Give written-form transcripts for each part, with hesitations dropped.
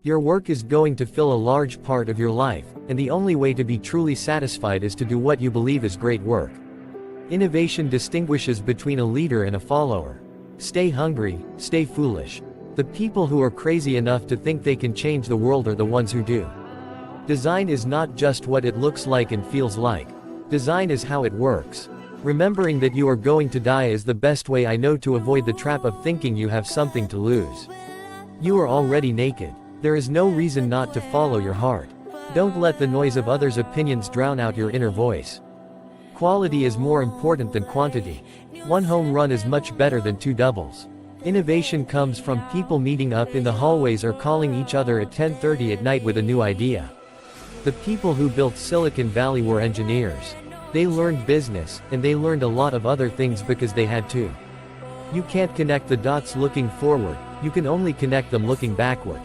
Your work is going to fill a large part of your life, and the only way to be truly satisfied is to do what you believe is great work. Innovation distinguishes between a leader and a follower. Stay hungry, stay foolish. The people who are crazy enough to think they can change the world are the ones who do. Design is not just what it looks like and feels like. Design is how it works. Remembering that you are going to die is the best way I know to avoid the trap of thinking you have something to lose. You are already naked. There is no reason not to follow your heart. Don't let the noise of others' opinions drown out your inner voice. Quality is more important than quantity. One home run is much better than two doubles. Innovation comes from people meeting up in the hallways or calling each other at 10:30 at night with a new idea. The people who built Silicon Valley were engineers. They learned business, and they learned a lot of other things because they had to. You can't connect the dots looking forward, you can only connect them looking backward.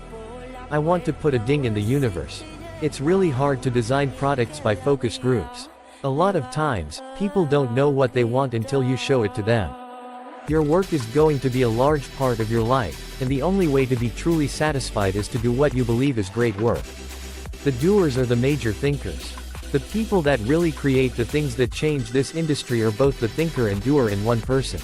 I want to put a ding in the universe. It's really hard to design products by focus groups. A lot of times, people don't know what they want until you show it to them. Your work is going to be a large part of your life, and the only way to be truly satisfied is to do what you believe is great work. The doers are the major thinkers. The people that really create the things that change this industry are both the thinker and doer in one person.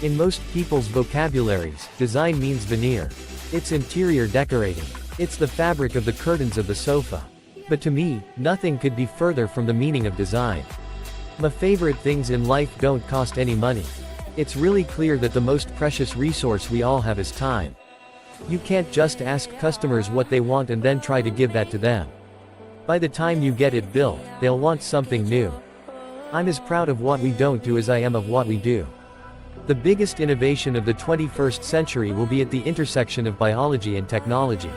In most people's vocabularies, design means veneer. It's interior decorating. It's the fabric of the curtains of the sofa. But to me, nothing could be further from the meaning of design. My favorite things in life don't cost any money. It's really clear that the most precious resource we all have is time. You can't just ask customers what they want and then try to give that to them. By the time you get it built, they'll want something new. I'm as proud of what we don't do as I am of what we do. The biggest innovation of the 21st century will be at the intersection of biology and technology.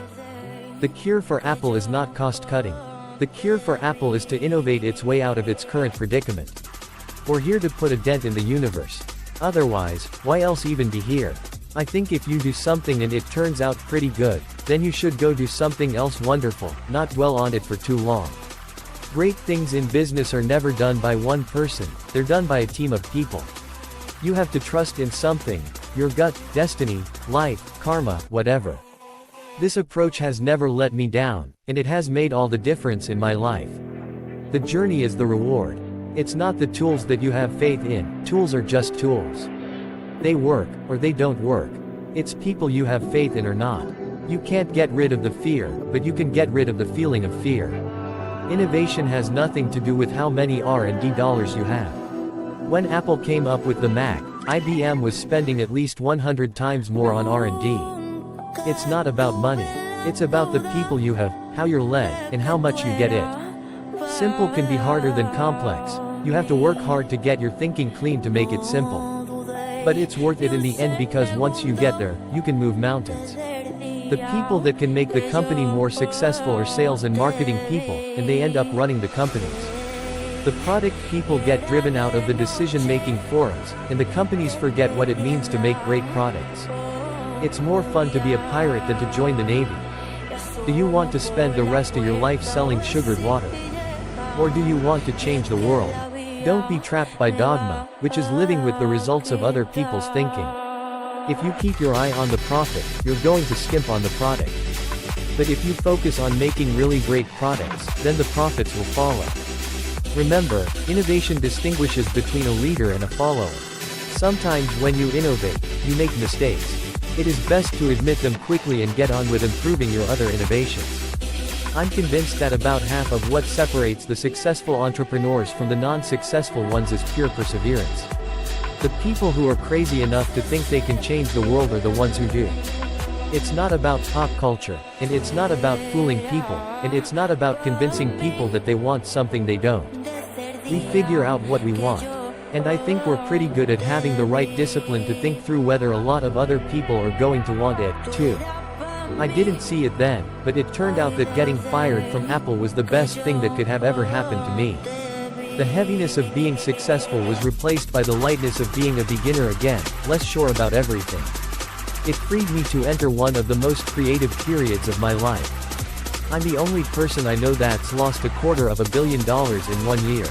The cure for Apple is not cost-cutting. The cure for Apple is to innovate its way out of its current predicament. We're here to put a dent in the universe. Otherwise, why else even be here? I think if you do something and it turns out pretty good, then you should go do something else wonderful, not dwell on it for too long. Great things in business are never done by one person, they're done by a team of people. You have to trust in something, your gut, destiny, life, karma, whatever. This approach has never let me down, and it has made all the difference in my life. The journey is the reward. It's not the tools that you have faith in, tools are just tools. They work, or they don't work. It's people you have faith in or not. You can't get rid of the fear, but you can get rid of the feeling of fear. Innovation has nothing to do with how many R&D dollars you have. When Apple came up with the Mac, IBM was spending at least 100 times more on R&D. It's not about money. It's about the people you have, how you're led, and how much you get it. Simple can be harder than complex. You have to work hard to get your thinking clean to make it simple. But it's worth it in the end because once you get there, you can move mountains. The people that can make the company more successful are sales and marketing people, and they end up running the companies. The product people get driven out of the decision-making forums, and the companies forget what it means to make great products. It's more fun to be a pirate than to join the Navy. Do you want to spend the rest of your life selling sugared water? Or do you want to change the world? Don't be trapped by dogma, which is living with the results of other people's thinking. If you keep your eye on the profit, you're going to skimp on the product. But if you focus on making really great products, then the profits will follow. Remember, innovation distinguishes between a leader and a follower. Sometimes when you innovate, you make mistakes. It is best to admit them quickly and get on with improving your other innovations. I'm convinced that about half of what separates the successful entrepreneurs from the non-successful ones is pure perseverance. The people who are crazy enough to think they can change the world are the ones who do. It's not about pop culture, and it's not about fooling people, and it's not about convincing people that they want something they don't. We figure out what we want. And I think we're pretty good at having the right discipline to think through whether a lot of other people are going to want it, too. I didn't see it then, but it turned out that getting fired from Apple was the best thing that could have ever happened to me. The heaviness of being successful was replaced by the lightness of being a beginner again, less sure about everything. It freed me to enter one of the most creative periods of my life. I'm the only person I know that's lost $250 million in 1 year.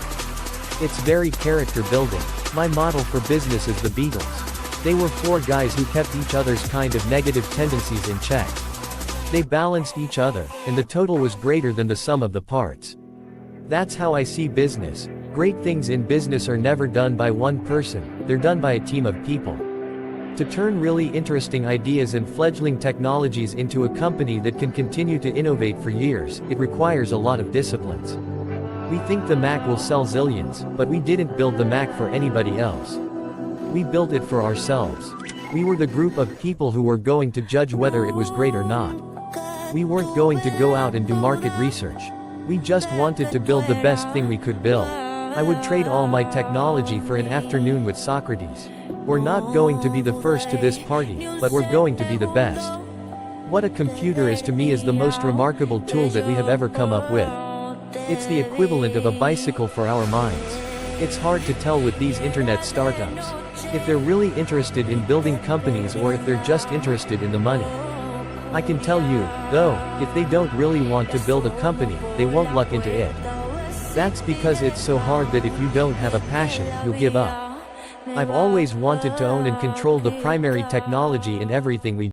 It's very character building. My model for business is the Beatles. They were 4 guys who kept each other's kind of negative tendencies in check. They balanced each other, and the total was greater than the sum of the parts. That's how I see business. Great things in business are never done by one person, they're done by a team of people. To turn really interesting ideas and fledgling technologies into a company that can continue to innovate for years, it requires a lot of disciplines. We think the Mac will sell zillions, but we didn't build the Mac for anybody else. We built it for ourselves. We were the group of people who were going to judge whether it was great or not. We weren't going to go out and do market research. We just wanted to build the best thing we could build. I would trade all my technology for an afternoon with Socrates. We're not going to be the first to this party, but we're going to be the best. What a computer is to me is the most remarkable tool that we have ever come up with. It's the equivalent of a bicycle for our minds. It's hard to tell with these internet startups if they're really interested in building companies or if they're just interested in the money. I can tell you, though, if they don't really want to build a company, they won't look into it. That's because it's so hard that if you don't have a passion, you'll give up. I've always wanted to own and control the primary technology in everything we